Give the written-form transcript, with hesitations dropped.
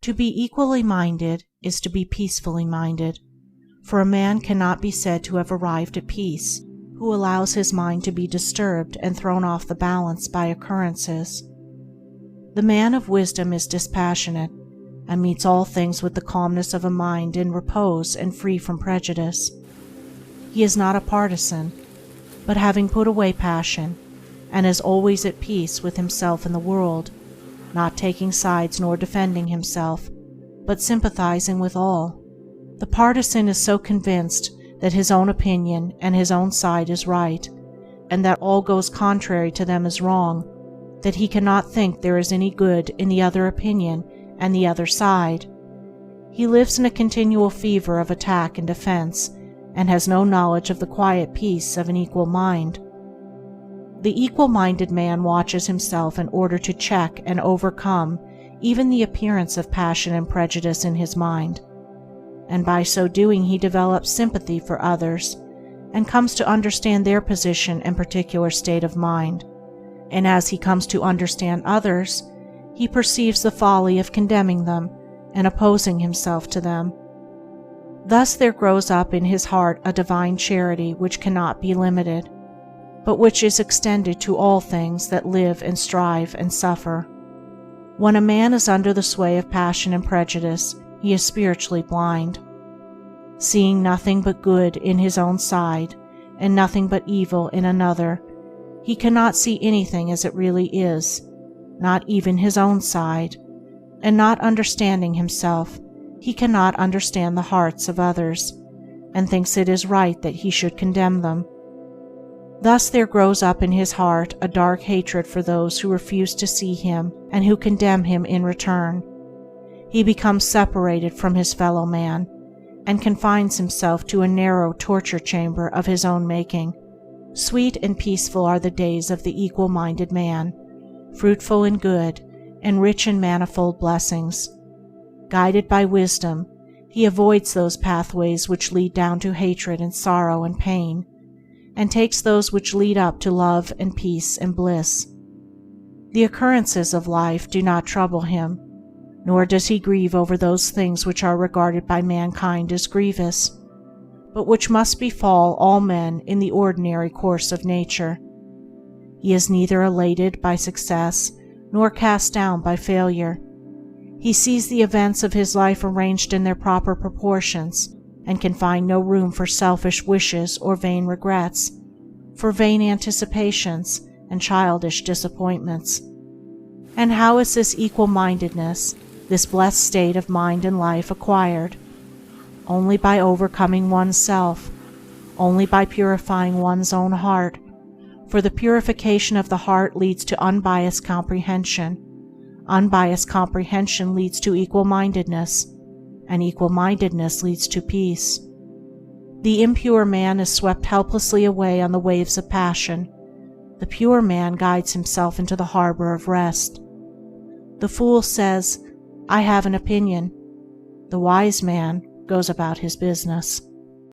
To be equally minded is to be peacefully minded, for a man cannot be said to have arrived at peace who allows his mind to be disturbed and thrown off the balance by occurrences. The man of wisdom is dispassionate, and meets all things with the calmness of a mind in repose and free from prejudice. He is not a partisan, but having put away passion, and is always at peace with himself and the world, not taking sides nor defending himself, but sympathizing with all. The partisan is so convinced that his own opinion and his own side is right, and that all goes contrary to them is wrong, that he cannot think there is any good in the other opinion and the other side. He lives in a continual fever of attack and defense, and has no knowledge of the quiet peace of an equal mind. The equal-minded man watches himself in order to check and overcome even the appearance of passion and prejudice in his mind, and by so doing he develops sympathy for others, and comes to understand their position and particular state of mind, and as he comes to understand others, he perceives the folly of condemning them and opposing himself to them. Thus there grows up in his heart a divine charity which cannot be limited, but which is extended to all things that live and strive and suffer. When a man is under the sway of passion and prejudice, he is spiritually blind. Seeing nothing but good in his own side, and nothing but evil in another, he cannot see anything as it really is, not even his own side, and not understanding himself, he cannot understand the hearts of others, and thinks it is right that he should condemn them. Thus there grows up in his heart a dark hatred for those who refuse to see him and who condemn him in return. He becomes separated from his fellow man, and confines himself to a narrow torture chamber of his own making. Sweet and peaceful are the days of the equal-minded man, fruitful in good, and rich in manifold blessings. Guided by wisdom, he avoids those pathways which lead down to hatred and sorrow and pain, and takes those which lead up to love and peace and bliss. The occurrences of life do not trouble him, nor does he grieve over those things which are regarded by mankind as grievous, but which must befall all men in the ordinary course of nature. He is neither elated by success nor cast down by failure. He sees the events of his life arranged in their proper proportions, and can find no room for selfish wishes or vain regrets, for vain anticipations and childish disappointments. And how is this equal-mindedness, this blessed state of mind and life, acquired? Only by overcoming oneself, only by purifying one's own heart, for the purification of the heart leads to unbiased comprehension. Unbiased comprehension leads to equal-mindedness, and equal-mindedness leads to peace. The impure man is swept helplessly away on the waves of passion. The pure man guides himself into the harbor of rest. The fool says, "I have an opinion." The wise man goes about his business.